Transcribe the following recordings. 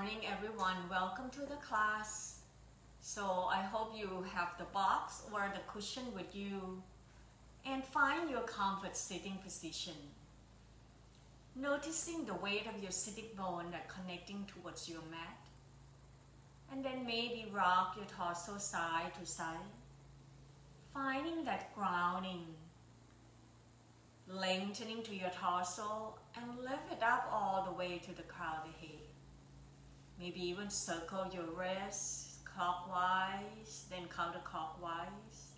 morning, everyone. Welcome to the class. So I hope you have the box or the cushion with you and find your comfort sitting position. Noticing the weight of your sitting bone that connecting towards your mat. And then maybe rock your torso side to side. Finding that grounding, lengthening to your torso and lift it up all the way to the crown of the head. Maybe even circle your wrists clockwise, then counterclockwise.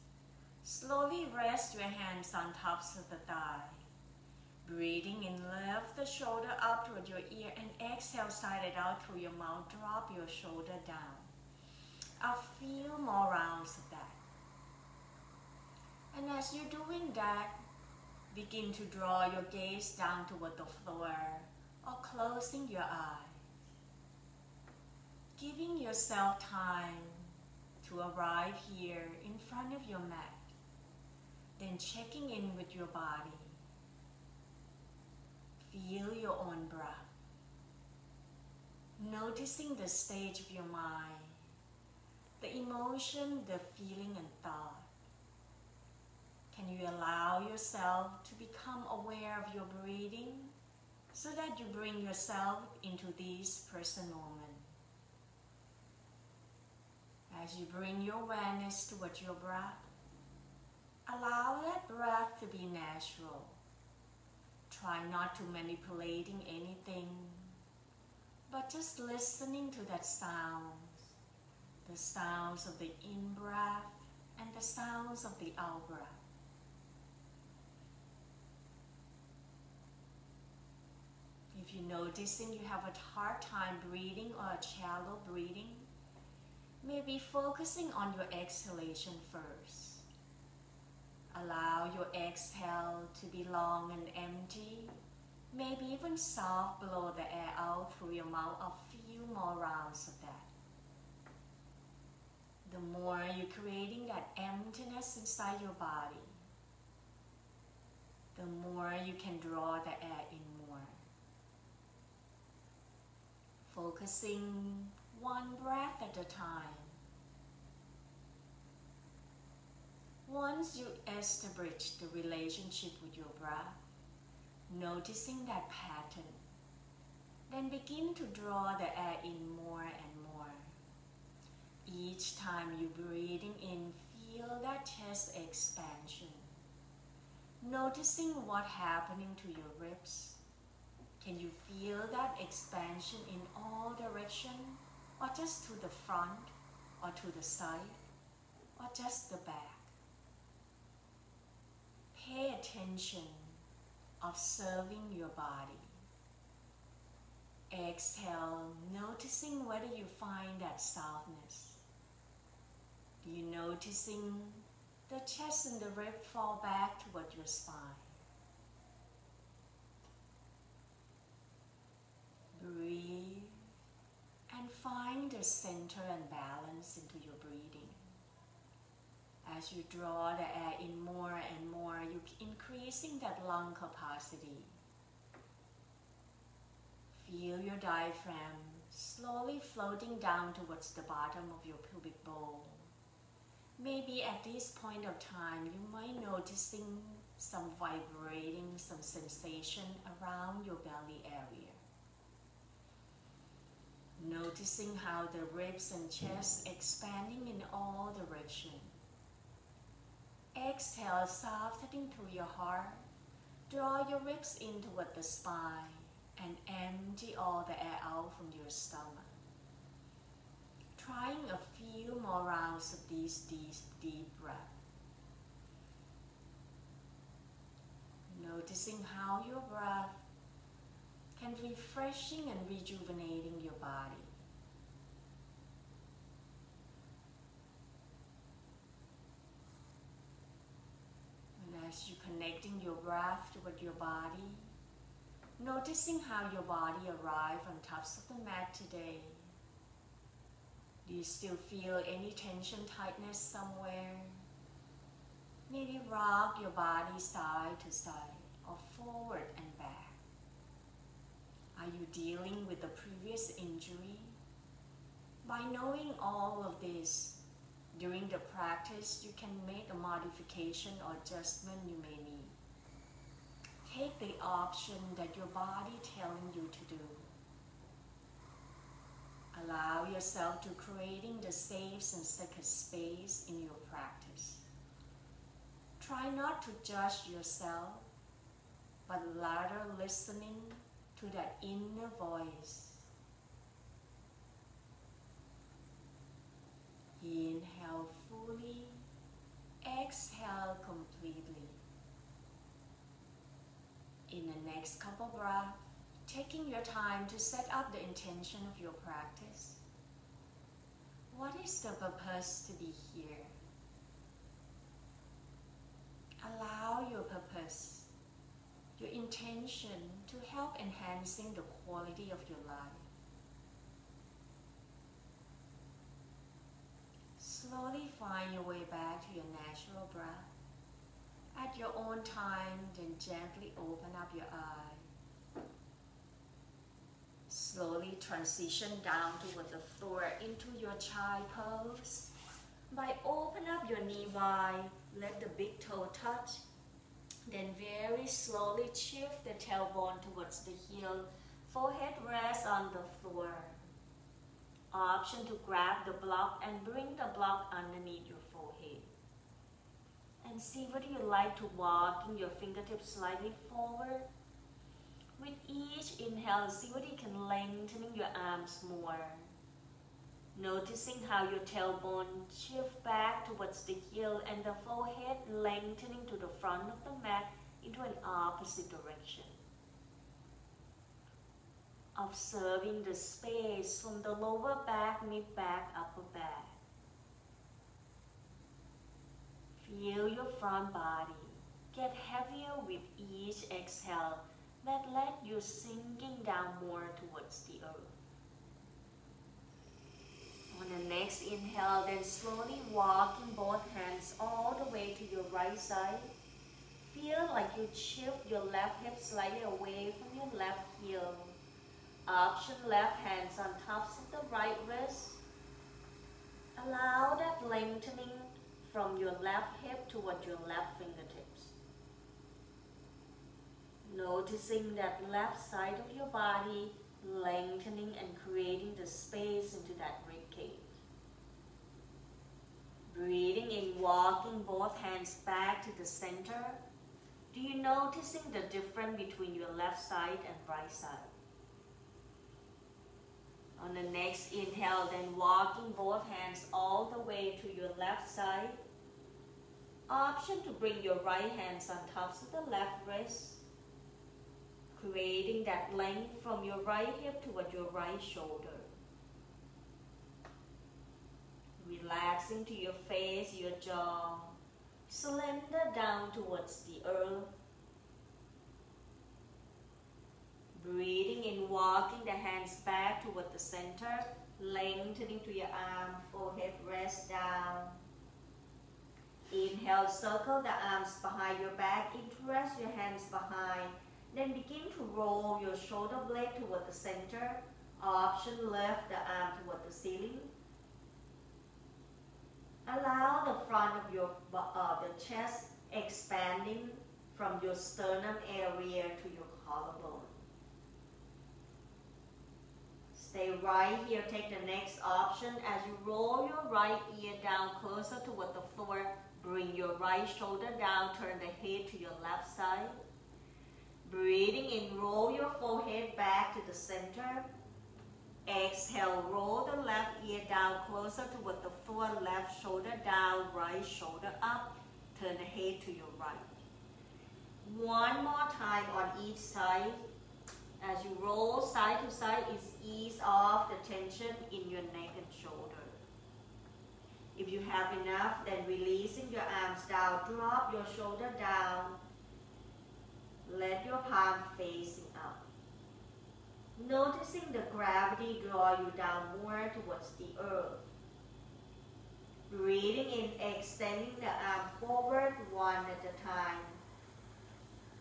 Slowly rest your hands on tops of the thigh. Breathing in, lift the shoulder up toward your ear and exhale, side it out through your mouth. Drop your shoulder down. A few more rounds of that. And as you're doing that, begin to draw your gaze down toward the floor or closing your eyes. Giving yourself time to arrive here in front of your mat. Then checking in with your body. Feel your own breath. Noticing the stage of your mind, the emotion, the feeling and thought. Can you allow yourself to become aware of your breathing so that you bring yourself into this present moment? As you bring your awareness towards your breath, allow that breath to be natural. Try not to manipulating anything, but just listening to that sounds, the sounds of the in-breath and the sounds of the out-breath. If you're noticing you have a hard time breathing or a shallow breathing, maybe focusing on your exhalation first. Allow your exhale to be long and empty, maybe even soft, blow the air out through your mouth. A few more rounds of that. The more you're creating that emptiness inside your body, the more you can draw the air in more. Focusing one breath at a time. Once you establish the relationship with your breath, noticing that pattern, then begin to draw the air in more and more. Each time you're breathing in, feel that chest expansion. Noticing what's happening to your ribs. Can you feel that expansion in all directions, or just to the front, or to the side, or just the back? Pay attention, observing your body. Exhale, noticing whether you find that softness. Do you noticing the chest and the rib fall back toward your spine? Breathe and find the center and balance into your breathing. As you draw the air in more and more, you're increasing that lung capacity. Feel your diaphragm slowly floating down towards the bottom of your pubic bowl. Maybe at this point of time, you might noticing some vibrating, some sensation around your belly area. Noticing how the ribs and chest expanding in all directions. Exhale, softening through your heart. Draw your ribs in toward the spine and empty all the air out from your stomach. Trying a few more rounds of these deep breaths. Noticing how your breath can refreshing and rejuvenating your body. As you're connecting your breath with your body, noticing how your body arrived on tops of the mat today. Do you still feel any tension, tightness somewhere? Maybe rock your body side to side or forward and back. Are you dealing with the previous injury By knowing all of this, during the practice, you can make a modification or adjustment you may need. Take the option that your body telling you to do. Allow yourself to creating the safe and sacred space in your practice. Try not to judge yourself, but rather listening to that inner voice. Inhale fully, exhale completely. In the next couple breaths, taking your time to set up the intention of your practice. What is the purpose to be here? Allow your purpose, your intention to help enhancing the quality of your life. Slowly find your way back to your natural breath. At your own time, then gently open up your eye. Slowly transition down toward the floor into your child pose. By open up your knee wide, let the big toe touch. Then very slowly shift the tailbone towards the heel. Forehead rests on the floor. Option to grab the block and bring the block underneath your forehead. And see whether you like to walking your fingertips slightly forward. With each inhale, see whether you can lengthening your arms more. Noticing how your tailbone shift back towards the heel and the forehead lengthening to the front of the mat into an opposite direction. Observing the space from the lower back, mid-back, upper back. Feel your front body get heavier with each exhale that let you sinking down more towards the earth. On the next inhale, then slowly walking both hands all the way to your right side. Feel like you shift your left hip slightly away from your left heel. Option left hands on tops of the right wrist. Allow that lengthening from your left hip toward your left fingertips. Noticing that left side of your body lengthening and creating the space into that rib cage. Breathing in, walking both hands back to the center. Do you noticing the difference between your left side and right side? On the next inhale, then walking both hands all the way to your left side. Option to bring your right hands on tops of the left wrist. Creating that length from your right hip toward your right shoulder. Relaxing to your face, your jaw. Slender down towards the earth. Breathing in, walking the hands back toward the center. Lengthening to your arm, forehead rest down. Inhale, circle the arms behind your back. Interlace your hands behind. Then begin to roll your shoulder blade toward the center. Option lift the arm toward the ceiling. Allow the front of your the chest expanding from your sternum area to your collarbone. Stay right here. Take the next option. As you roll your right ear down closer toward the floor, bring your right shoulder down. Turn the head to your left side. Breathing in, roll your forehead back to the center. Exhale, roll the left ear down closer toward the floor, left shoulder down, right shoulder up. Turn the head to your right. One more time on each side. As you roll side to side, ease off the tension in your neck and shoulder. If you have enough, then releasing your arms down, drop your shoulder down. Let your palm facing up. Noticing the gravity draw you down more towards the earth. Breathing in, extending the arm forward one at a time.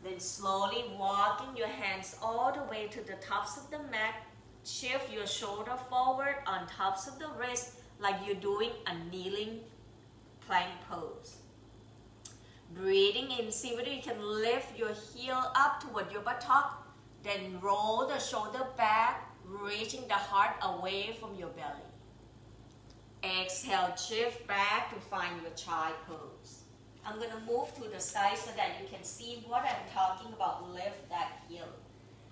Then slowly walking your hands all the way to the tops of the mat. Shift your shoulder forward on tops of the wrist like you're doing a kneeling plank pose. Breathing in, see whether you can lift your heel up toward your buttock, then roll the shoulder back, reaching the heart away from your belly. Exhale, shift back to find your child pose. I'm going to move to the side so that you can see what I'm talking about. Lift that heel.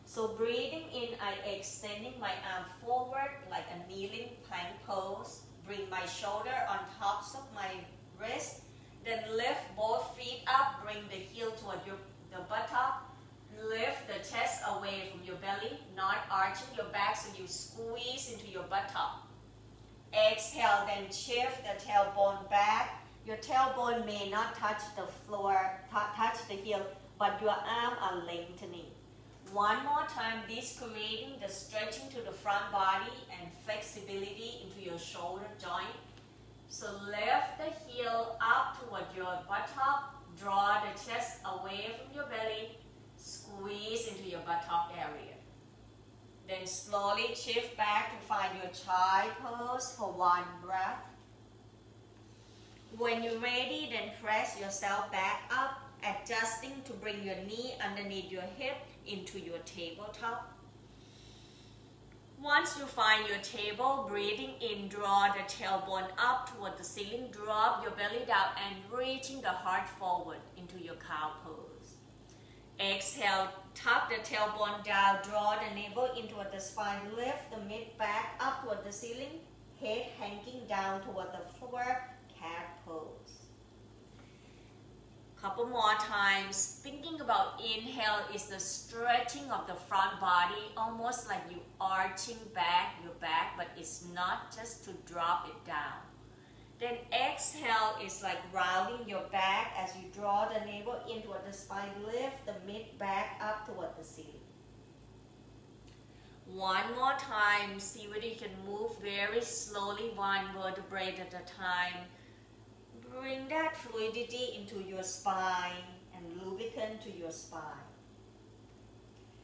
So breathing in, I'm extending my arm forward like a kneeling plank pose. Bring my shoulder on tops of my wrist. Then lift both feet up. Bring the heel toward the buttock. Lift the chest away from your belly, not arching your back so you squeeze into your buttock. Exhale, then shift the tailbone back. Your tailbone may not touch the floor, touch the heel, but your arms are lengthening. One more time, this creating the stretching to the front body and flexibility into your shoulder joint. So lift the heel up toward your buttock, draw the chest away from your belly, squeeze into your buttock area. Then slowly shift back to find your child pose for one breath. When you're ready, then press yourself back up, adjusting to bring your knee underneath your hip into your tabletop. Once you find your table, breathing in, draw the tailbone up toward the ceiling, drop your belly down and reaching the heart forward into your cow pose. Exhale, tuck the tailbone down, draw the navel into the spine, lift the mid back up toward the ceiling, head hanging down toward the floor, cat pose. Couple more times. Thinking about inhale is the stretching of the front body, almost like you arching back your back, but it's not just to drop it down. Then exhale is like rounding your back as you draw the navel in toward the spine, lift the mid back up toward the ceiling. One more time, see whether you can move very slowly, one vertebrae at a time. Bring that fluidity into your spine and lubricant to your spine.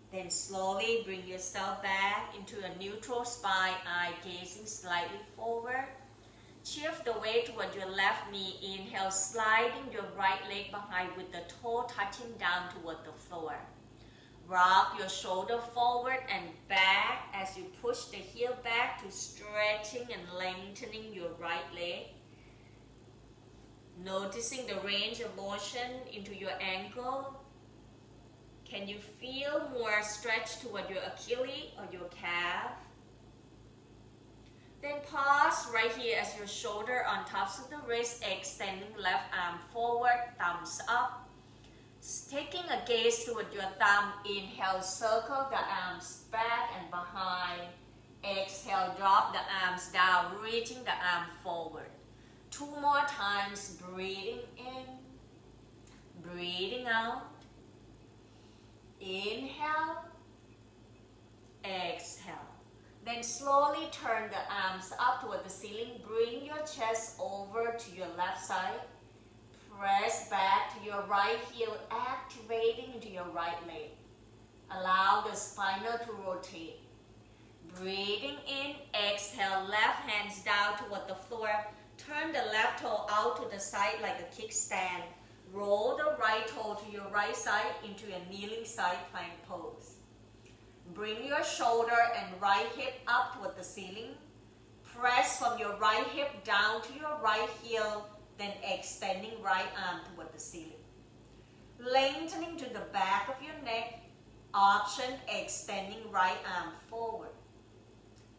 Then slowly bring yourself back into a neutral spine, eye gazing slightly forward. Shift the weight toward your left knee. Inhale, sliding your right leg behind with the toe touching down toward the floor. Rock your shoulder forward and back as you push the heel back to stretching and lengthening your right leg. Noticing the range of motion into your ankle. Can you feel more stretch toward your Achilles or your calf? Then pause right here as your shoulder on tops of the wrist, extending left arm forward, thumbs up. Taking a gaze toward your thumb, inhale, circle the arms back and behind. Exhale, drop the arms down, reaching the arm forward. 2 more times, breathing in, breathing out. Inhale, exhale. Then slowly turn the arms up toward the ceiling. Bring your chest over to your left side. Press back to your right heel, activating into your right leg. Allow the spinal to rotate. Breathing in, exhale, left hands down toward the floor. Turn the left toe out to the side like a kickstand. Roll the right toe to your right side into a kneeling side plank pose. Bring your shoulder and right hip up toward the ceiling. Press from your right hip down to your right heel, then extending right arm toward the ceiling. Lengthening to the back of your neck. Option, extending right arm forward.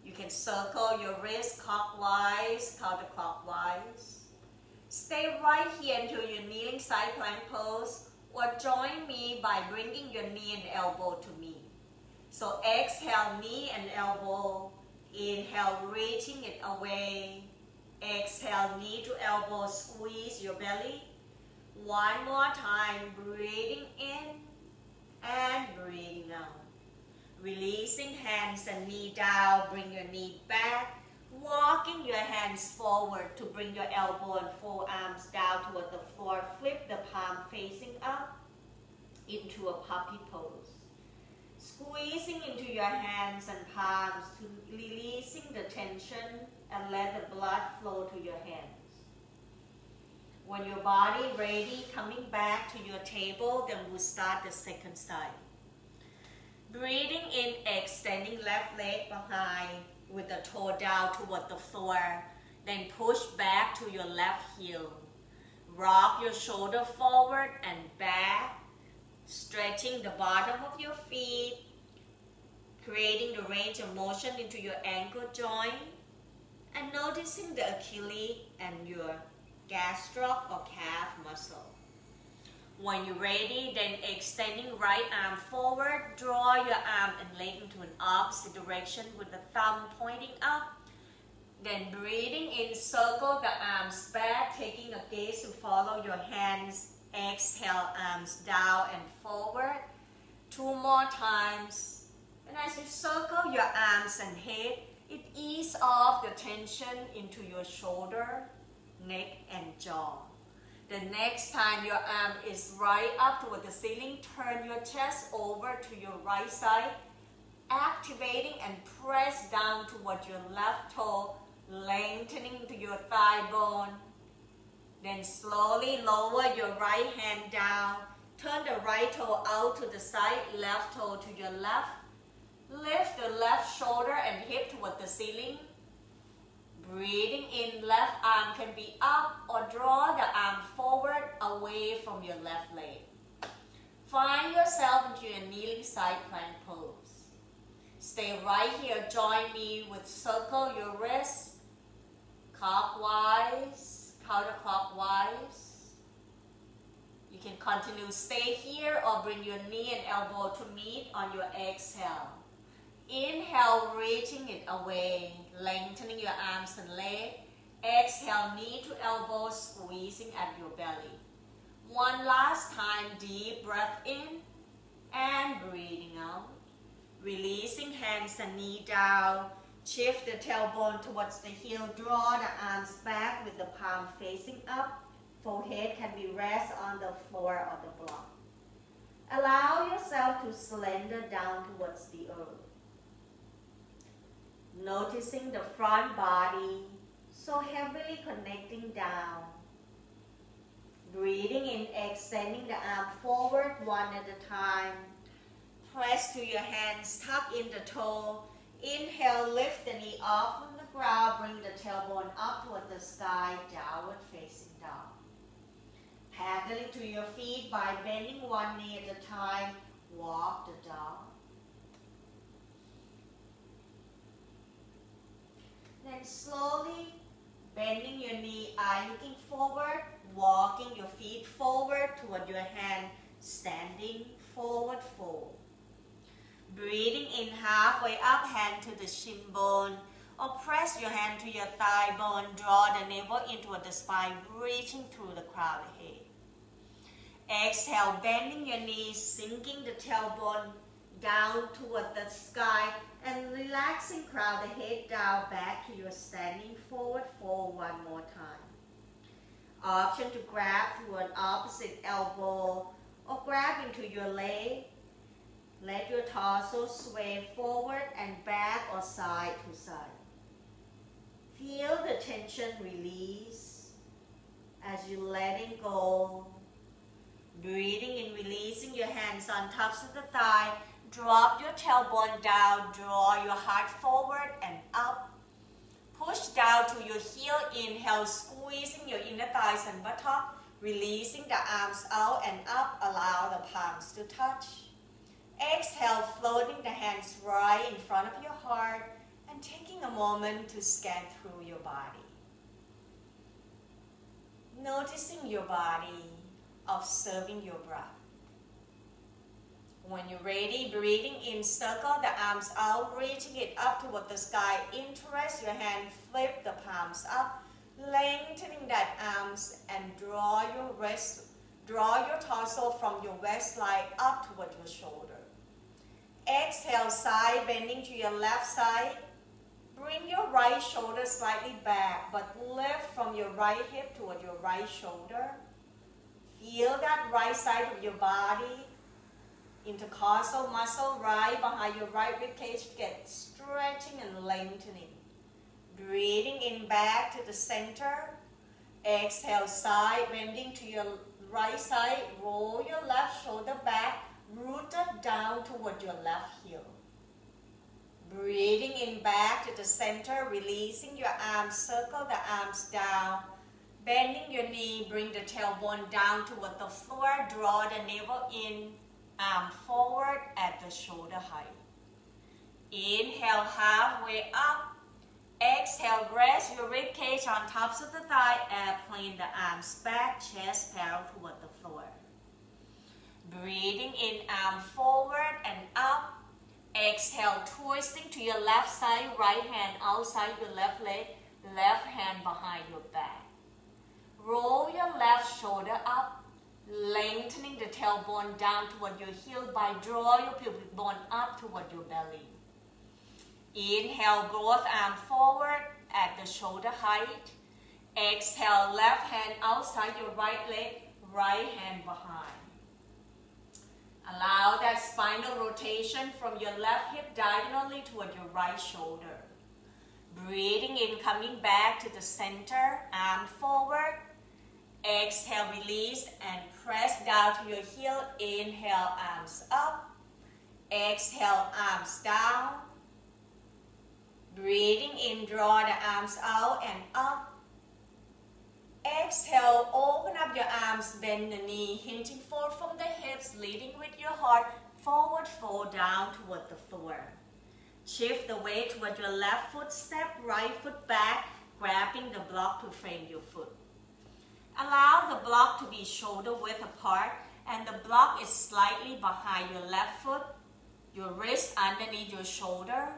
You can circle your wrist clockwise, counterclockwise. Stay right here until your kneeling side plank pose, or join me by bringing your knee and elbow to me. So exhale, knee and elbow. Inhale, reaching it away. Exhale, knee to elbow, squeeze your belly. One more time, breathing in and breathing out. Releasing hands and knee down, bring your knee back. Walking your hands forward to bring your elbow and forearms down toward the floor. Flip the palm facing up into a puppy pose. Squeezing into your hands and palms to releasing the tension and let the blood flow to your hands. When your body ready, coming back to your table, then we'll start the second side. Breathing in, extending left leg behind with the toe down toward the floor. Then push back to your left heel. Rock your shoulder forward and back, stretching the bottom of your feet, creating the range of motion into your ankle joint, and noticing the Achilles and your gastroc or calf muscle. When you're ready, then extending right arm forward, draw your arm and leg into an opposite direction with the thumb pointing up. Then breathing in, circle the arms back, taking a gaze to follow your hands. Exhale, arms down and forward. 2 more times. And as you circle your arms and head, it eases off the tension into your shoulder, neck, and jaw. The next time your arm is right up toward the ceiling, turn your chest over to your right side, activating and press down toward your left toe, lengthening to your thigh bone. Then slowly lower your right hand down, turn the right toe out to the side, left toe to your left. Lift the left shoulder and hip toward the ceiling. Breathing in, left arm can be up or draw the arm forward away from your left leg. Find yourself into your kneeling side plank pose. Stay right here. Join me with circle your wrists clockwise, counterclockwise. You can continue stay here or bring your knee and elbow to meet on your exhale. Inhale, reaching it away, lengthening your arms and leg. Exhale, knee to elbow, squeezing at your belly. One last time, deep breath in and breathing out. Releasing hands and knee down. Shift the tailbone towards the heel. Draw the arms back with the palm facing up. Forehead can be rest on the floor or the block. Allow yourself to slender down towards the earth. Noticing the front body so heavily connecting down. Breathing in, extending the arm forward one at a time. Press to your hands, tuck in the toe. Inhale, lift the knee off from the ground, bring the tailbone up toward the sky, downward facing dog. Paddling to your feet by bending one knee at a time, walk the dog. Then slowly bending your knee, eye looking forward, walking your feet forward toward your hand, standing forward fold. Breathing in halfway up, hand to the shin bone, or press your hand to your thigh bone, draw the navel in toward the spine, reaching through the crown of the head. Exhale, bending your knees, sinking the tailbone down toward the sky, and relaxing crown the head down back to your standing forward fold one more time. Option to grab through an opposite elbow or grab into your leg. Let your torso sway forward and back or side to side. Feel the tension release as you letting go. Breathing in, releasing your hands on tops of the thigh. Drop your tailbone down, draw your heart forward and up. Push down to your heel, inhale, squeezing your inner thighs and buttock. Releasing the arms out and up, allow the palms to touch. Exhale, floating the hands right in front of your heart and taking a moment to scan through your body. Noticing your body, observing your breath. When you're ready, breathing in, circle the arms out, reaching it up toward the sky. Interest your hand, flip the palms up, lengthening that arms and draw your wrist, draw your torso from your waistline up toward your shoulder. Exhale, side bending to your left side. Bring your right shoulder slightly back, but lift from your right hip toward your right shoulder. Feel that right side of your body. intercostal muscle right behind your right rib cage get stretching and lengthening. Breathing in back to the center. Exhale, side bending to your right side. Roll your left shoulder back, rooted down toward your left heel. Breathing in back to the center, releasing your arms, circle the arms down. Bending your knee, bring the tailbone down toward the floor. Draw the navel in, arm forward at the shoulder height. Inhale, halfway up. Exhale, rest your rib cage on tops of the thigh. Airplane the arms back, chest parallel toward the floor. Breathing in, arm forward and up. Exhale, twisting to your left side, right hand outside your left leg, left hand behind your back. Roll your left shoulder up, lengthening the tailbone down toward your heel by draw your pubic bone up toward your belly. Inhale, both arms forward at the shoulder height. Exhale, left hand outside your right leg, right hand behind. Allow that spinal rotation from your left hip diagonally toward your right shoulder. Breathing in, coming back to the center, arm forward. Exhale, release and press down to your heel. Inhale, arms up. Exhale, arms down. Breathing in, draw the arms out and up. Exhale, open up your arms, bend the knee, hinging forward from the hips, leading with your heart, forward fold down toward the floor. Shift the weight toward your left foot, step right foot back, grabbing the block to frame your foot. Allow the block to be shoulder width apart, and the block is slightly behind your left foot, your wrist underneath your shoulder.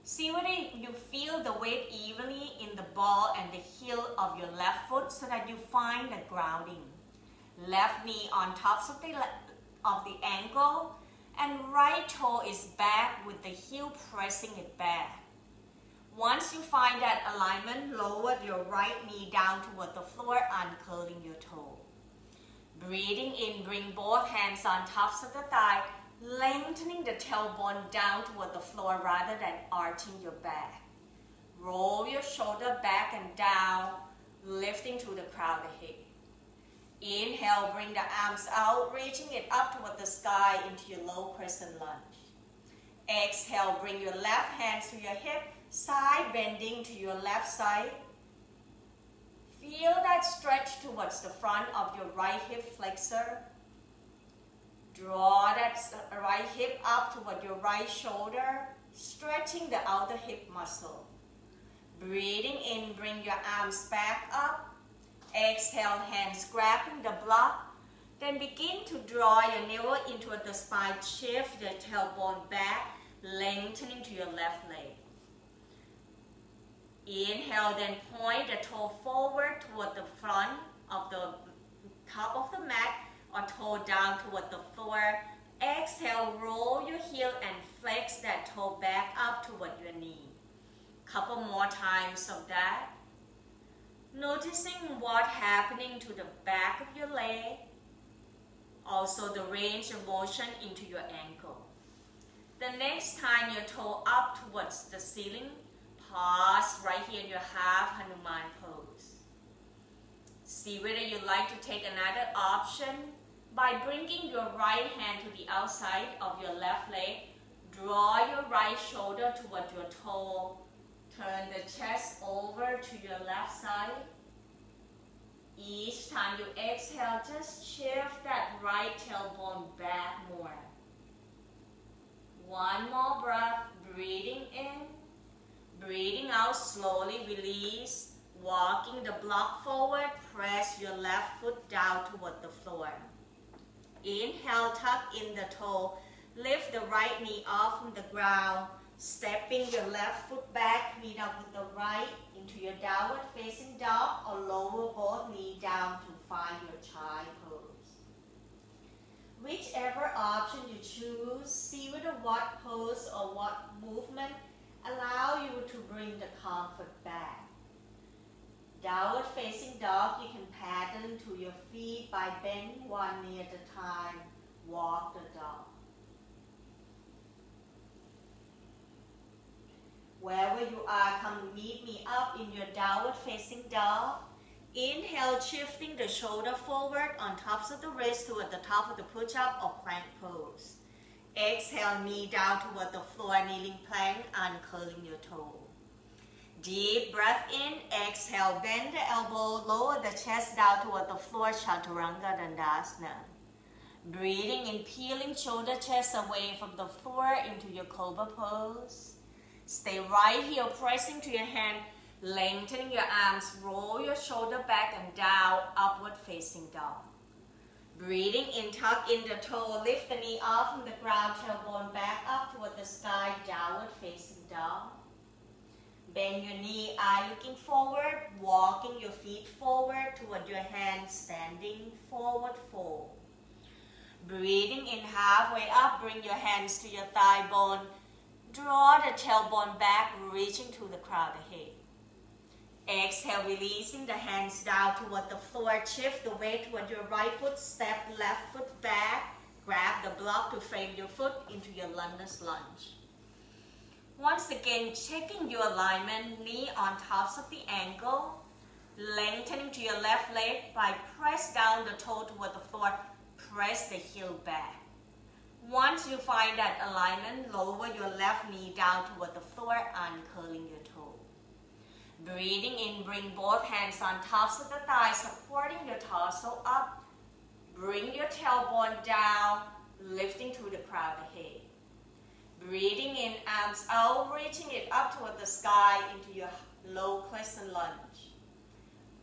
See whether you feel the weight evenly in the ball and the heel of your left foot so that you find the grounding. Left knee on top of the ankle, and right toe is back with the heel pressing it back. Once you find that alignment, lower your right knee down toward the floor, uncurling your toe. Breathing in, bring both hands on tops of the thigh, lengthening the tailbone down toward the floor rather than arching your back. Roll your shoulder back and down, lifting to the crown of the head. Inhale, bring the arms out, reaching it up toward the sky into your low crescent lunge. Exhale, bring your left hands to your hip, side bending to your left side. Feel that stretch towards the front of your right hip flexor. Draw that right hip up toward your right shoulder, stretching the outer hip muscle. Breathing in, bring your arms back up. Exhale, hands grabbing the block. Then begin to draw your navel into the spine. Shift the tailbone back, lengthening to your left leg. Inhale, then point the toe forward toward the front of the top of the mat, or toe down toward the floor. Exhale, roll your heel and flex that toe back up toward your knee. Couple more times of that. Noticing what's happening to the back of your leg. Also the range of motion into your ankle. The next time your toe up towards the ceiling, pause right here in your half Hanuman pose. See whether you'd like to take another option by bringing your right hand to the outside of your left leg. Draw your right shoulder toward your toe. Turn the chest over to your left side. Each time you exhale, just shift that right tailbone back more. One more breath, breathing in. Breathing out, slowly release. Walking the block forward, press your left foot down toward the floor. Inhale, tuck in the toe. Lift the right knee off from the ground. Stepping your left foot back, meet up with the right into your downward facing dog, or lower both knees down to find your child pose. Whichever option you choose, see whether what pose or what movement allow you to bring the comfort back. Downward facing dog, you can paddle into your feet by bending one knee at a time. Walk the dog. Wherever you are, come meet me up in your downward facing dog. Inhale, shifting the shoulder forward on tops of the wrist toward the top of the push-up or plank pose. Exhale, knee down toward the floor, kneeling plank, uncurling your toe. Deep breath in, exhale, bend the elbow, lower the chest down toward the floor, Chaturanga Dandasana. Breathing in, peeling shoulder, chest away from the floor into your Cobra pose. Stay right here, pressing to your hand, lengthening your arms, roll your shoulder back and down, upward facing dog. Breathing in, tuck in the toe, lift the knee off from the ground, tailbone back up toward the sky, downward facing dog. Bend your knee, eye looking forward, walking your feet forward toward your hands, standing forward fold. Breathing in, halfway up, bring your hands to your thigh bone. Draw the tailbone back, reaching to the crown of the head. Exhale, releasing the hands down toward the floor. Shift the weight toward your right foot, step left foot back. Grab the block to frame your foot into your lunges lunge. Once again, checking your alignment, knee on tops of the ankle. Lengthening to your left leg by press down the toe toward the floor. Press the heel back. Once you find that alignment, lower your left knee down toward the floor, uncurling your toe. Breathing in, bring both hands on tops of the thighs, supporting your torso up. Bring your tailbone down, lifting to the crown of the head. Breathing in, arms out, reaching it up toward the sky into your low crescent lunge.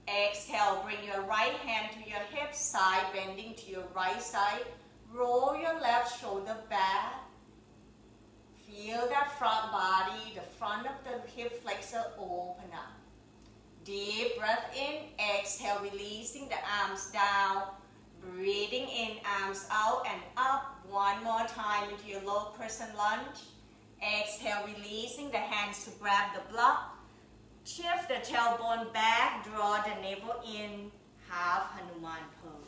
Exhale, bring your right hand to your hip, side bending to your right side. Roll your left shoulder back. Feel that front body, the front of the hip flexor open up. Deep breath in, exhale, releasing the arms down. Breathing in, arms out and up. One more time into your low crescent lunge. Exhale, releasing the hands to grab the block. Shift the tailbone back, draw the navel in, half Hanuman pose.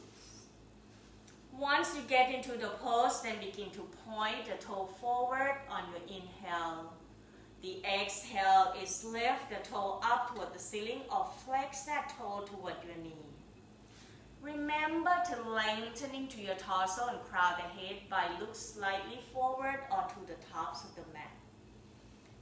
Once you get into the pose, then begin to point the toe forward on your inhale. The exhale is lift the toe up toward the ceiling or flex that toe toward your knee. Remember to lengthening to your torso and crown the head by look slightly forward or to the tops of the mat.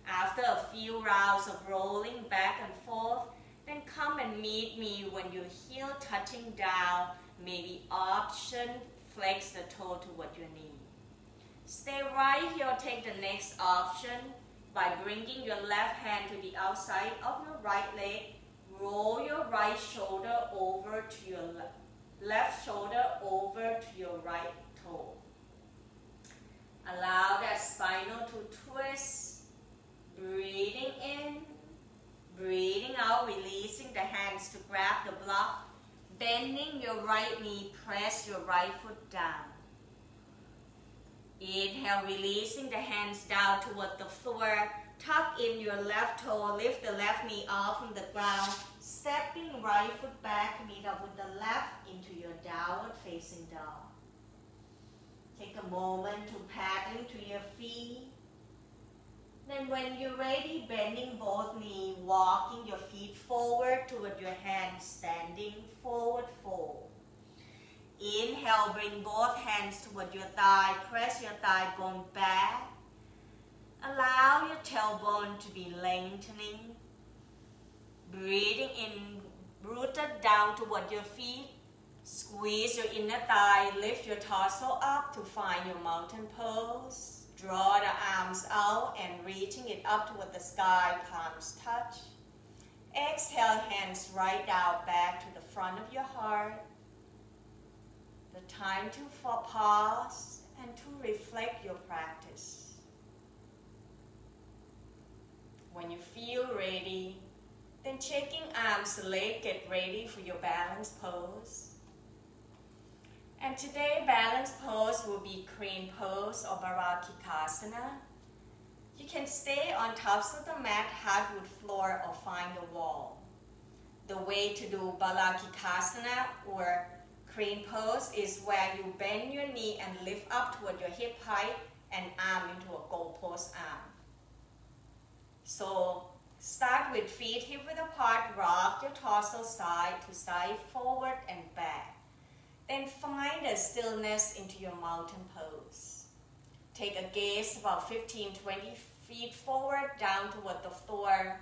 After a few rounds of rolling back and forth, then come and meet me when your heel touching down, maybe option, flex the toe toward your knee. Stay right here, take the next option by bringing your left hand to the outside of your right leg. Roll your right shoulder over to your left shoulder over to your right toe. Allow that spinal to twist. Breathing in, breathing out, releasing the hands to grab the block. Bending your right knee, press your right foot down. Inhale, releasing the hands down toward the floor. Tuck in your left toe, lift the left knee off from the ground. Stepping right foot back, meet up with the left into your downward facing dog. Take a moment to paddling to your feet. Then when you're ready, bending both knees, walking your feet forward toward your hands, standing forward fold. Inhale, bring both hands toward your thigh, press your thigh bone back. Allow your tailbone to be lengthening. Breathing in, rooted down toward your feet. Squeeze your inner thigh, lift your torso up to find your mountain pose. Draw the arms out and reaching it up toward the sky, palms touch. Exhale, hands right down back to the front of your heart. The time to pause and to reflect your practice. When you feel ready, then checking arms, leg, get ready for your balance pose. And today, balance pose will be crane pose or Barakikasana. You can stay on tops of the mat, hardwood floor, or find a wall. The way to do Barakikasana or crane pose is where you bend your knee and lift up toward your hip height and arm into a goalpost arm. So start with feet hip width apart, rock your torso side to side, forward and back. Then find a stillness into your mountain pose. Take a gaze about 15-20 feet forward down toward the floor.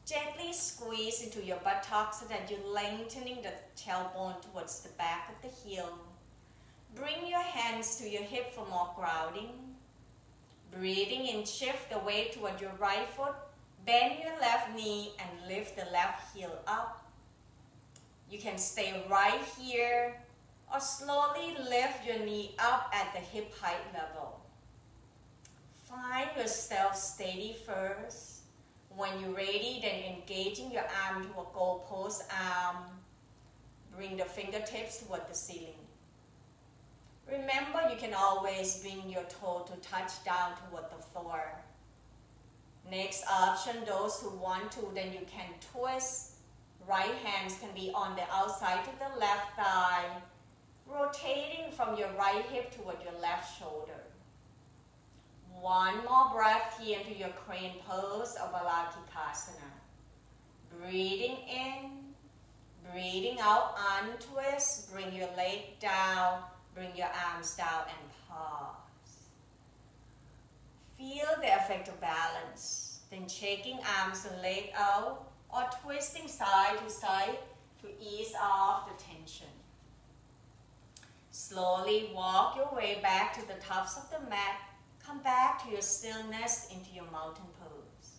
Gently squeeze into your buttocks so that you're lengthening the tailbone towards the back of the heel. Bring your hands to your hip for more grounding. Breathing in, shift the weight toward your right foot. Bend your left knee and lift the left heel up. You can stay right here or slowly lift your knee up at the hip height level. Find yourself steady first. When you're ready, then engaging your arm to a goal pose arm. Bring the fingertips toward the ceiling. Remember, you can always bring your toe to touch down toward the floor. Next option, those who want to, then you can twist. Right hands can be on the outside to the left thigh, rotating from your right hip toward your left shoulder. One more breath here into your crane pose of Baladikasana. Breathing in, breathing out, untwist, bring your leg down, bring your arms down and pause. Feel the effect of balance, then shaking arms and leg out or twisting side to side to ease off the tension. Slowly walk your way back to the tops of the mat. Come back to your stillness into your mountain pose.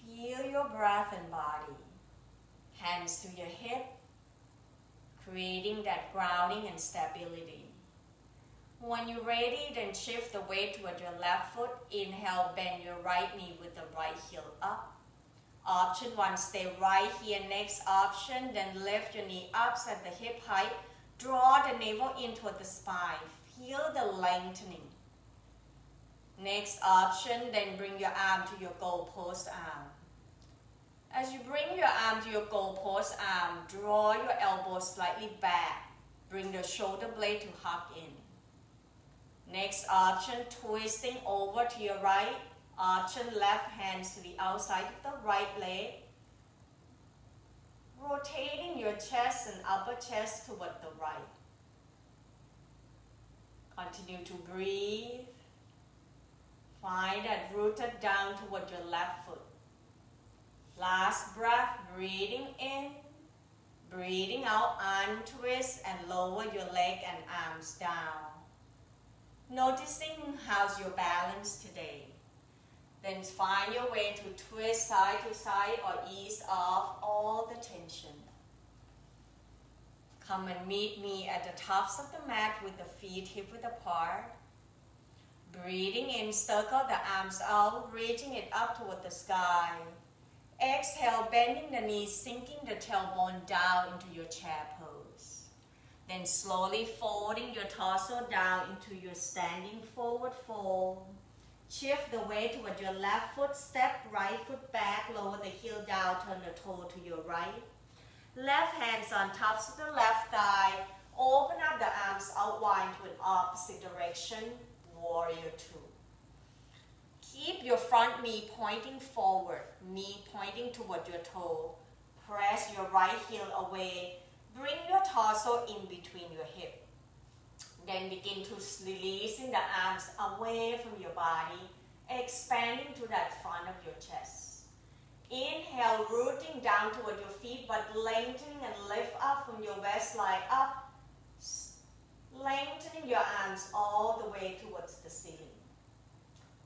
Feel your breath and body. Hands to your hip, creating that grounding and stability. When you're ready, then shift the weight toward your left foot. Inhale, bend your right knee with the right heel up. Option 1, stay right here. Next option, then lift your knee up at the hip height. Draw the navel in toward the spine. Feel the lengthening. Next option, then bring your arm to your goal post arm. As you bring your arm to your goal post arm, draw your elbow slightly back. Bring the shoulder blade to hug in. Next option, twisting over to your right. Option, left hands to the outside of the right leg. Rotating your chest and upper chest toward the right. Continue to breathe. Find that rooted down toward your left foot. Last breath, breathing in, breathing out, untwist and lower your leg and arms down. Noticing how's your balance today. Then find your way to twist side to side or ease off all the tension. Come and meet me at the tops of the mat with the feet hip width apart. Breathing in, circle the arms out, reaching it up toward the sky. Exhale, bending the knees, sinking the tailbone down into your chair pose. Then slowly folding your torso down into your standing forward fold. Shift the weight toward your left foot, step right foot back, lower the heel down, turn the toe to your right. Left hands on tops of the left thigh, open up the arms out wide to an opposite direction, warrior two. Keep your front knee pointing forward, knee pointing toward your toe. Press your right heel away, bring your torso in between your hip. Then begin to releasing the arms away from your body, expanding to that front of your chest. Inhale, rooting down toward your feet, but lengthening and lift up from your waistline up. Lengthening your arms all the way towards the ceiling.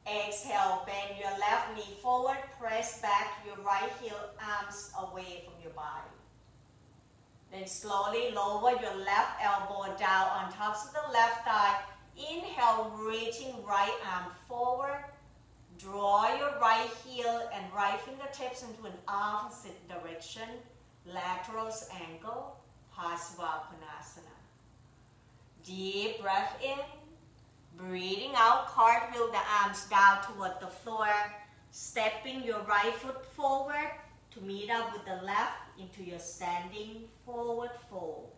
Exhale, bend your left knee forward, press back your right heel, arms away from your body. Then slowly lower your left elbow down on tops of the left thigh. Inhale, reaching right arm forward. Draw your right heel and right fingertips into an opposite direction. Lateral angle, Parsva Konasana. Deep breath in. Breathing out, cartwheel the arms down toward the floor. Stepping your right foot forward to meet up with the left into your standing forward fold.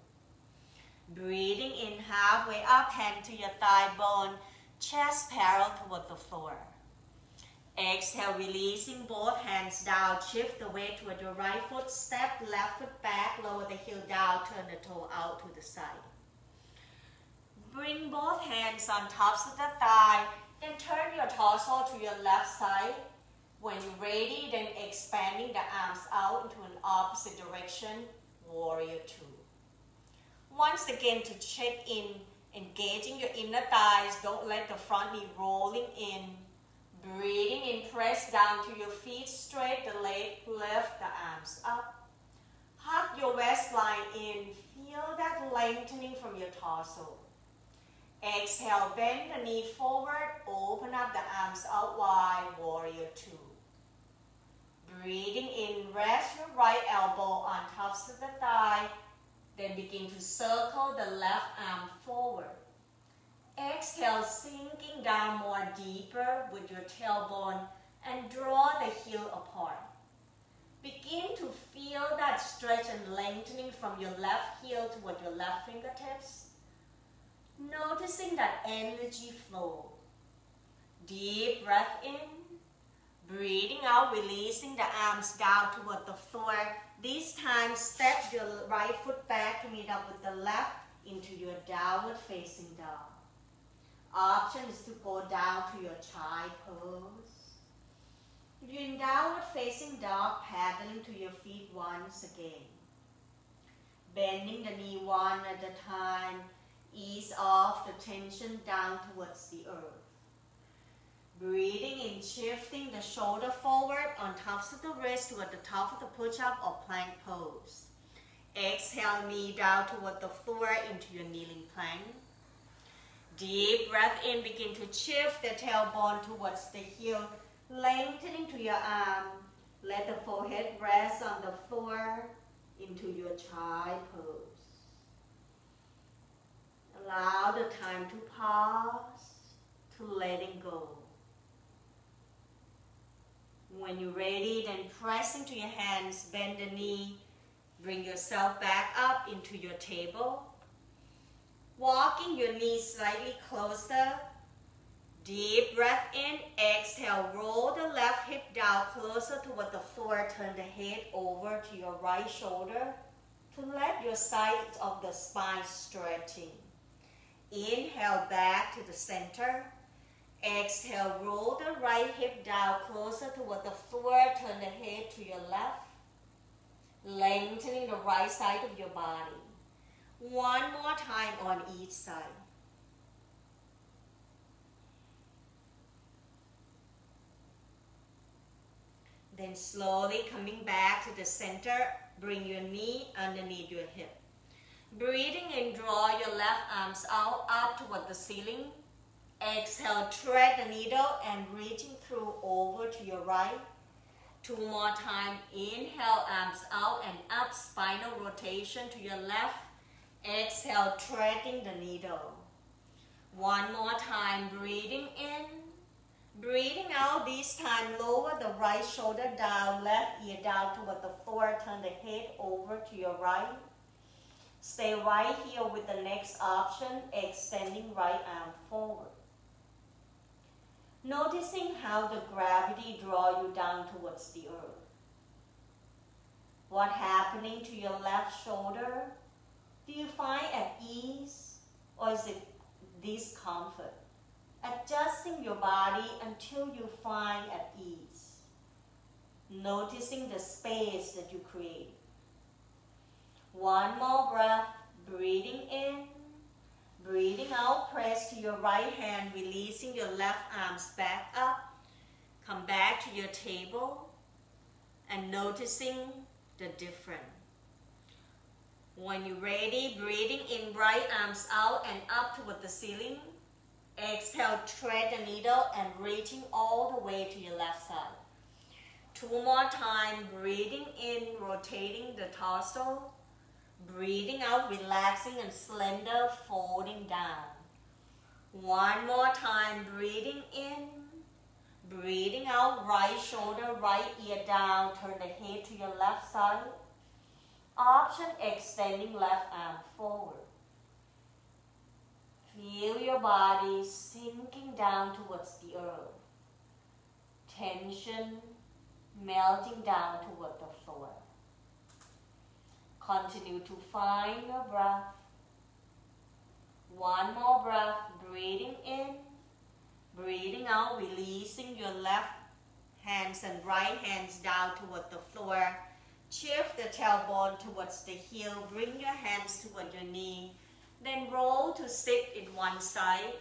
Breathing in halfway up, hand to your thigh bone, chest parallel toward the floor. Exhale, releasing both hands down. Shift the weight toward your right foot. Step left foot back. Lower the heel down. Turn the toe out to the side. Bring both hands on tops of the thigh. Then turn your torso to your left side. When you're ready, then expanding the arms out into an opposite direction. Warrior Two. Once again, to check in, engaging your inner thighs. Don't let the front knee rolling in. Breathing in, press down to your feet, straight the leg, lift the arms up. Hug your waistline in, feel that lengthening from your torso. Exhale, bend the knee forward, open up the arms out wide, Warrior Two. Breathing in, rest your right elbow on tops of the thigh, then begin to circle the left arm forward. Exhale, sinking down more deeper with your tailbone and draw the heel apart. Begin to feel that stretch and lengthening from your left heel toward your left fingertips. Noticing that energy flow. Deep breath in. Breathing out, releasing the arms down toward the floor. This time, step your right foot back to meet up with the left into your downward facing dog. Option is to go down to your child pose. If you're in downward facing dog, paddling to your feet once again. Bending the knee one at a time, ease off the tension down towards the earth. Breathing in, shifting the shoulder forward on tops of the wrist toward the top of the push-up or plank pose. Exhale, knee down toward the floor into your kneeling plank. Deep breath in, begin to shift the tailbone towards the heel, lengthening to your arm. Let the forehead rest on the floor into your child pose. Allow the time to pause, to letting go. When you're ready, then press into your hands, bend the knee, bring yourself back up into your table. Walking your knees slightly closer. Deep breath in, exhale, roll the left hip down closer toward the floor. Turn the head over to your right shoulder to let your sides of the spine stretching. Inhale back to the center. Exhale, roll the right hip down closer toward the floor. Turn the head to your left, lengthening the right side of your body. One more time on each side. Then slowly coming back to the center, bring your knee underneath your hip. Breathing in, draw your left arms out up toward the ceiling. Exhale, thread the needle and reaching through over to your right. Two more times. Inhale, arms out and up, spinal rotation to your left. Exhale, threading the needle. One more time, breathing in. Breathing out, this time lower the right shoulder down, left ear down toward the floor. Turn the head over to your right. Stay right here with the next option, extending right arm forward. Noticing how the gravity draws you down towards the earth. What's happening to your left shoulder? Do you find at ease or is it discomfort? Adjusting your body until you find at ease. Noticing the space that you create. One more breath, breathing in, breathing out, press to your right hand, releasing your left arms back up. Come back to your table and noticing the difference. When you're ready, breathing in, right arms out and up toward the ceiling. Exhale, thread the needle and reaching all the way to your left side. Two more times, breathing in, rotating the torso. Breathing out, relaxing and slender, folding down. One more time, breathing in, breathing out, right shoulder, right ear down, turn the head to your left side. Option, extending left arm forward. Feel your body sinking down towards the earth. tension melting down toward the floor. Continue to find your breath. One more breath, breathing in, breathing out, releasing your left hands and right hands down toward the floor. Shift the tailbone towards the heel, bring your hands toward your knee, then roll to sit in one side,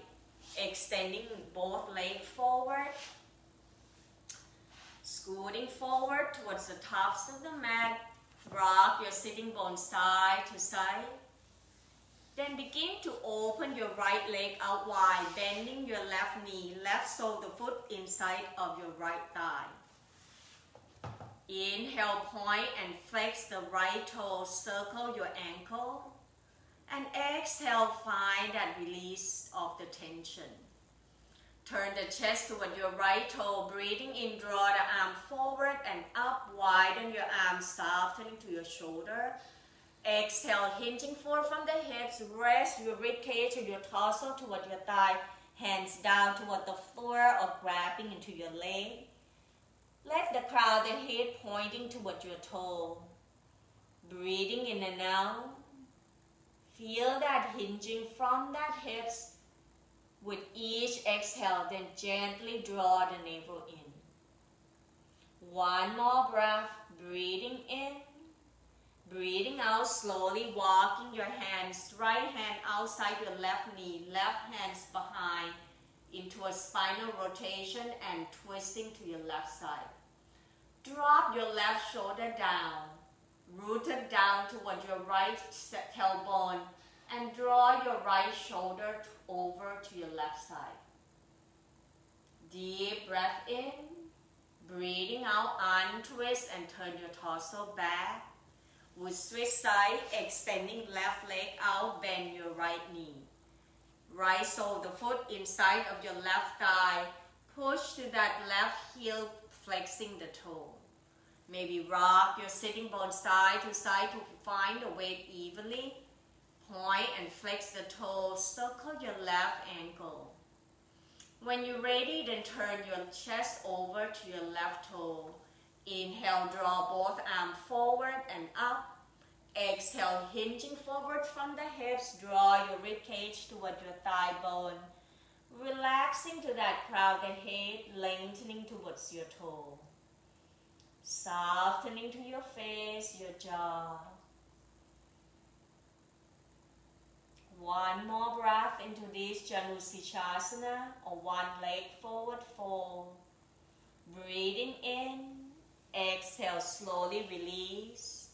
extending both legs forward, scooting forward towards the tops of the mat. Rock your sitting bone side to side. Then begin to open your right leg out wide, bending your left knee, left sole the foot inside of your right thigh. Inhale, point and flex the right toe, circle your ankle. And exhale, find that release of the tension. Turn the chest toward your right toe, breathing in, draw the arm forward and up, widen your arms, softening to your shoulder. Exhale, hinging forward from the hips, rest your ribcage and your torso toward your thigh, hands down toward the floor or grabbing into your leg. Let the crown of the head pointing toward your toe. Breathing in and out. Feel that hinging from that hips. With each exhale, then gently draw the navel in. One more breath, breathing in. Breathing out, slowly walking your hands, right hand outside your left knee, left hands behind, into a spinal rotation and twisting to your left side. Drop your left shoulder down, rooted down toward your right tailbone, and draw your right shoulder over to your left side. Deep breath in, breathing out, untwist and turn your torso back. With switch side, extending left leg out, bend your right knee. Right sole the foot inside of your left thigh. Push to that left heel, flexing the toe. Maybe rock your sitting bone side to find the weight evenly. Point and flex the toes, circle your left ankle. When you're ready, then turn your chest over to your left toe. Inhale, draw both arms forward and up. Exhale, hinging forward from the hips, draw your ribcage toward your thigh bone. Relaxing to that crown of the head, lengthening towards your toe. Softening to your face, your jaw. One more breath into this Janusirsasana, or one leg forward fold. Breathing in, exhale, slowly release.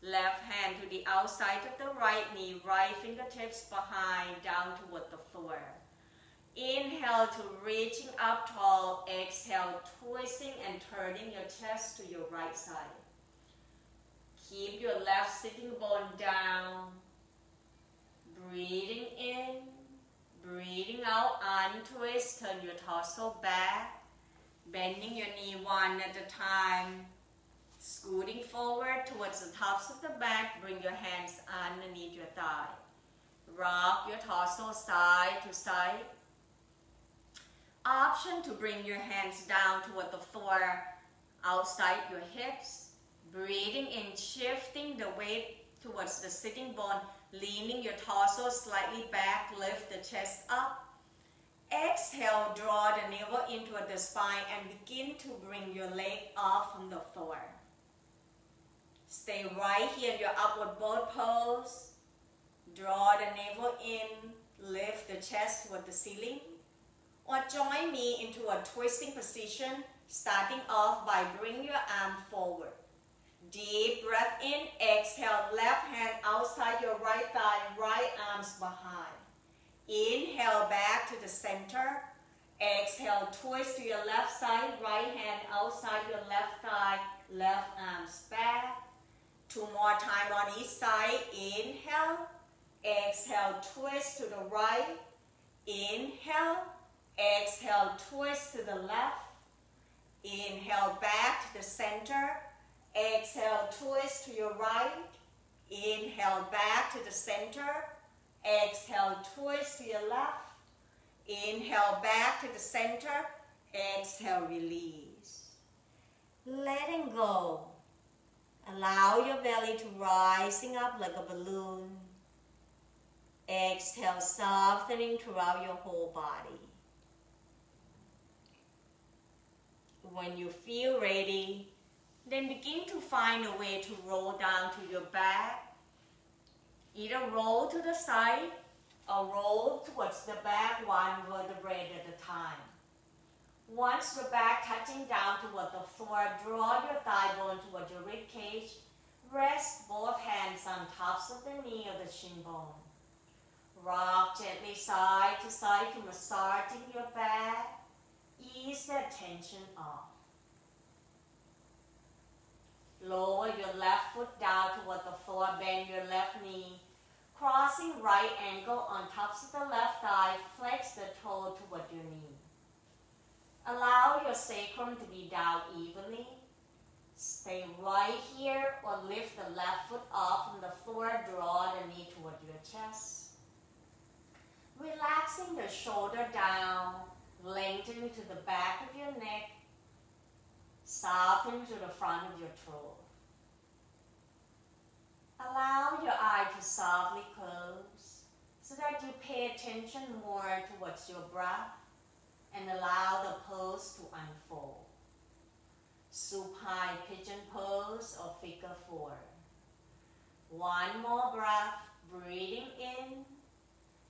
Left hand to the outside of the right knee, right fingertips behind, down toward the floor. Inhale to reaching up tall, exhale, twisting and turning your chest to your right side. Keep your left sitting bone down. Breathing in, breathing out, untwist, turn your torso back, bending your knee one at a time, scooting forward towards the tops of the back, bring your hands underneath your thigh. Rock your torso side to side. Option to bring your hands down toward the floor, outside your hips. Breathing in, shifting the weight towards the sitting bone, leaning your torso slightly back, lift the chest up. Exhale, draw the navel into the spine and begin to bring your leg off from the floor. Stay right here in your upward boat pose. Draw the navel in, lift the chest toward the ceiling. Or join me into a twisting position, starting off by bringing your arm forward. Deep breath in, exhale, left hand outside your right thigh, right arms behind. Inhale back to the center. Exhale, twist to your left side, right hand outside your left thigh, left arms back. Two more times on each side. Inhale, exhale, twist to the right. Inhale, exhale, twist to the left. Inhale back to the center. Exhale, twist to your right. Inhale back to the center. Exhale, twist to your left. Inhale back to the center. Exhale, release. letting go. Allow your belly to rising up like a balloon. Exhale, softening throughout your whole body. When you feel ready, then begin to find a way to roll down to your back. Either roll to the side or roll towards the back one vertebrae at a time. Once your back touching down toward the floor, draw your thigh bone toward your rib cage. Rest both hands on tops of the knee or the shin bone. Rock gently side to side to massaging your back. Ease that tension off. Lower your left foot down toward the floor, bend your left knee. Crossing right ankle on tops of the left thigh, flex the toe toward your knee. Allow your sacrum to be down evenly. Stay right here or lift the left foot off from the floor, draw the knee toward your chest. Relaxing the shoulder down, lengthening to the back of your neck, softening to the front of your throat. Allow your eye to softly close so that you pay attention more towards your breath and allow the pose to unfold. Supine pigeon pose or figure four. One more breath, breathing in,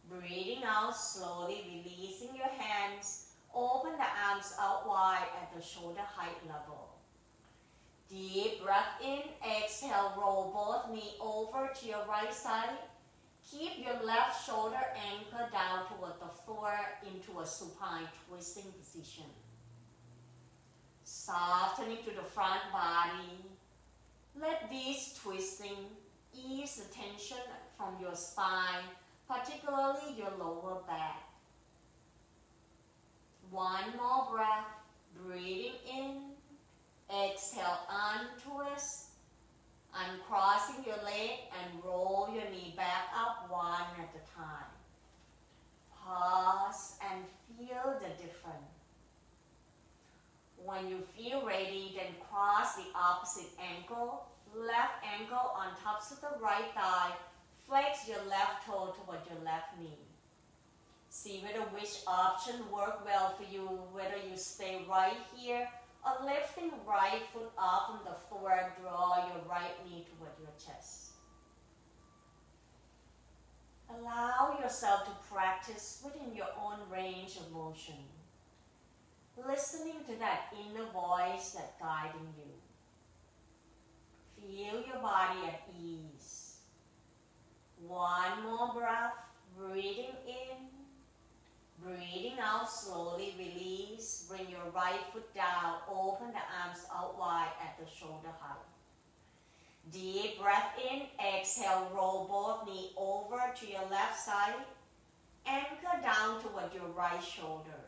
breathing out, slowly releasing your hands. Open the arms out wide at the shoulder height level. Deep breath in, exhale, roll both knees over to your right side. Keep your left shoulder anchored down toward the floor into a supine twisting position. Softening to the front body. Let this twisting ease the tension from your spine, particularly your lower back. One more breath, breathing in. Exhale, untwist. Uncrossing your leg and roll your knee back up one at a time. Pause and feel the difference. When you feel ready, then cross the opposite ankle, left ankle on tops of the right thigh. Flex your left toe toward your left knee. See whether which option work well for you, whether you stay right here or lifting right foot off from the floor, draw your right knee toward your chest. Allow yourself to practice within your own range of motion, listening to that inner voice that's guiding you. Feel your body at ease. One more breath, breathing in. Breathing out, slowly release. Bring your right foot down. Open the arms out wide at the shoulder height. Deep breath in. Exhale, roll both knees over to your left side. Anchor down toward your right shoulder.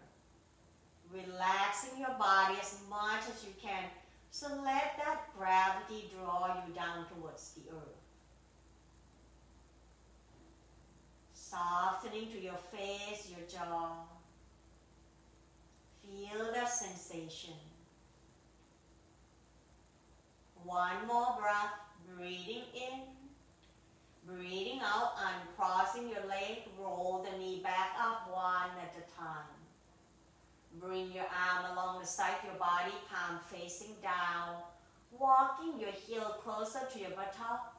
Relaxing your body as much as you can. So let that gravity draw you down towards the earth. Softening to your face, your jaw. Feel that sensation. One more breath, breathing in. Breathing out, uncrossing your leg, roll the knee back up one at a time. Bring your arm along the side of your body, palm facing down. Walking your heel closer to your buttock.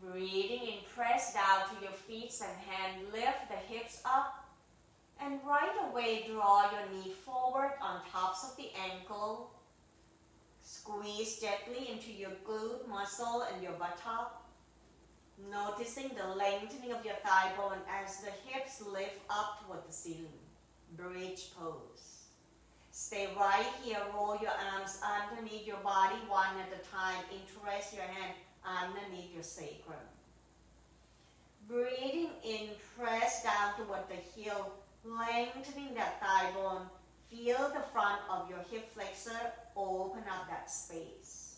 Breathing in, press down to your feet and hand, lift the hips up. And right away, draw your knee forward on tops of the ankle. Squeeze gently into your glute muscle and your buttock. Noticing the lengthening of your thigh bone as the hips lift up toward the ceiling. Bridge pose. Stay right here, roll your arms underneath your body one at a time. Interest your hand underneath your sacrum. Breathing in, press down toward the heel, lengthening that thigh bone. Feel the front of your hip flexor, open up that space.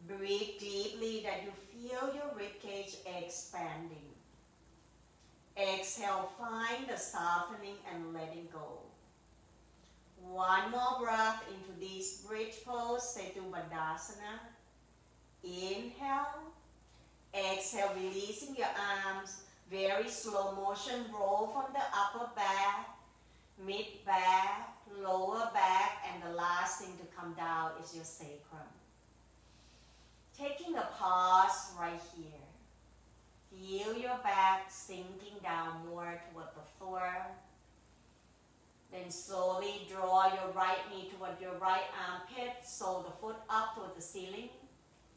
Breathe deeply that you feel your ribcage expanding. Exhale, find the softening and letting go. One more breath into this bridge pose, Setu Bandhasana. Inhale. Exhale, releasing your arms. Very slow motion, roll from the upper back, mid back, lower back, and the last thing to come down is your sacrum. Taking a pause right here. Feel your back sinking down more toward the floor. Then slowly draw your right knee toward your right armpit, sole the foot up toward the ceiling.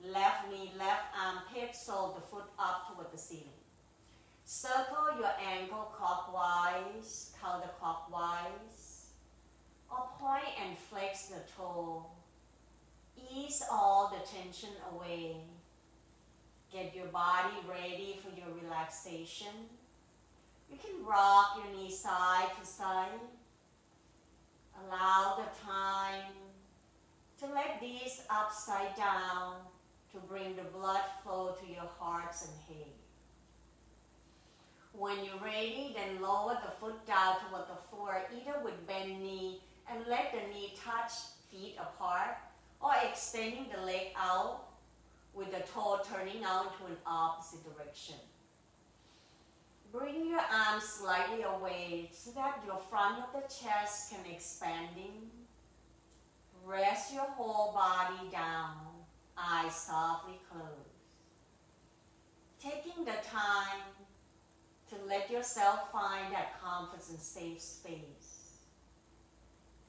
Left knee, left armpit, sole the foot up toward the ceiling. Circle your ankle clockwise, counterclockwise, or point and flex the toe. Ease all the tension away. Get your body ready for your relaxation. You can rock your knee side to side. Allow the time to let these upside down to bring the blood flow to your hearts and head. When you're ready, then lower the foot down toward the floor, either with bent knee and let the knee touch feet apart, or extending the leg out with the toe turning out into an opposite direction. Bring your arms slightly away so that your front of the chest can expanding. Rest your whole body down, eyes softly closed. Taking the time to let yourself find that comfort and safe space.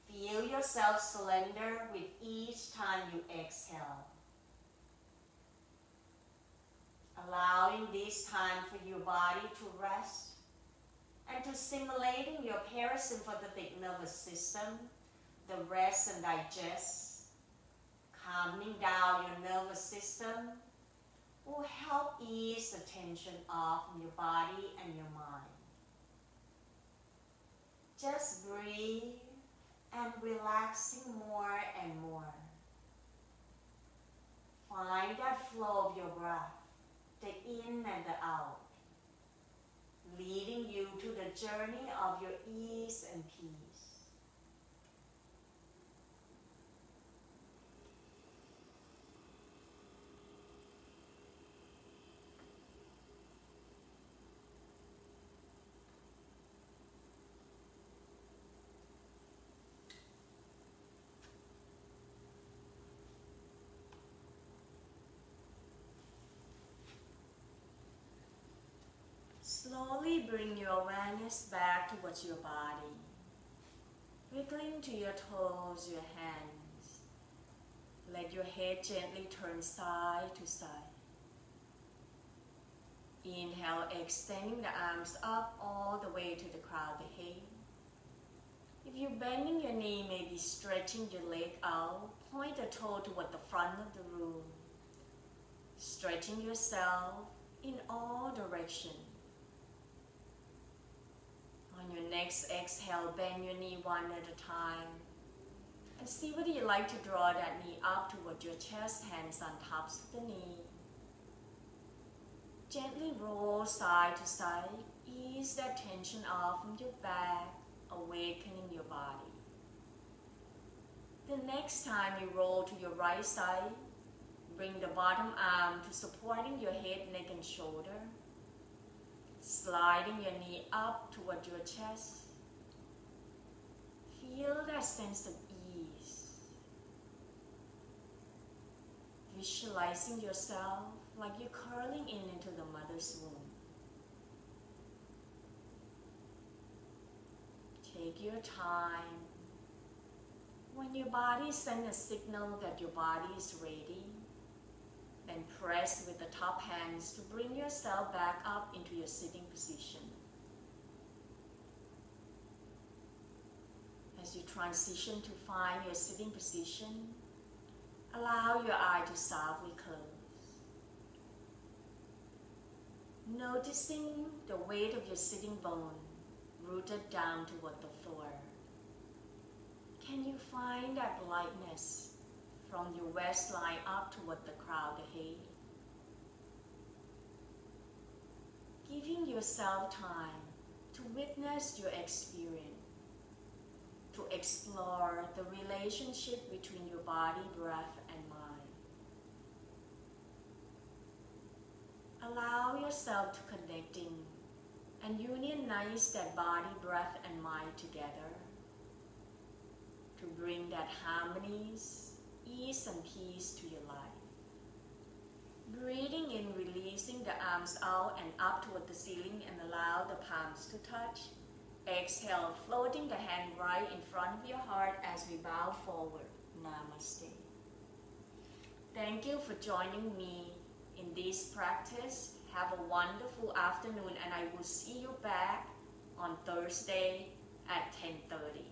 Feel yourself surrender with each time you exhale. Allowing this time for your body to rest and to stimulating your parasympathetic nervous system, the rest and digest, calming down your nervous system will help ease the tension off from your body and your mind. Just breathe and relaxing more and more. Find that flow of your breath, the in and the out, leading you to the journey of your ease and peace. Slowly bring your awareness back towards your body. Wiggling to your toes, your hands. Let your head gently turn side to side. Inhale, extending the arms up all the way to the crown of the head. If you're bending your knee, maybe stretching your leg out. Point the toe toward the front of the room. Stretching yourself in all directions. On your next exhale, bend your knee one at a time. And see whether you like to draw that knee up toward your chest, hands on tops of the knee. Gently roll side to side. Ease that tension off from your back, awakening your body. The next time you roll to your right side, bring the bottom arm to supporting your head, neck, and shoulder. Sliding your knee up toward your chest. Feel that sense of ease. Visualizing yourself like you're curling in into the mother's womb. Take your time. When your body sends a signal that your body is ready, then press with the top hands to bring yourself back up into your sitting position. As you transition to find your sitting position, allow your eye to softly close. Noticing the weight of your sitting bone rooted down toward the floor. Can you find that lightness from your waistline up toward the crown of the head? Giving yourself time to witness your experience. to explore the relationship between your body, breath, and mind. Allow yourself to connecting and unionize that body, breath, and mind together to bring that harmonies, ease, and peace to your life. Breathing in, releasing the arms out and up toward the ceiling and allow the palms to touch. Exhale, floating the hand right in front of your heart as we bow forward. Namaste. Thank you for joining me in this practice. Have a wonderful afternoon, and I will see you back on Thursday at 10:30.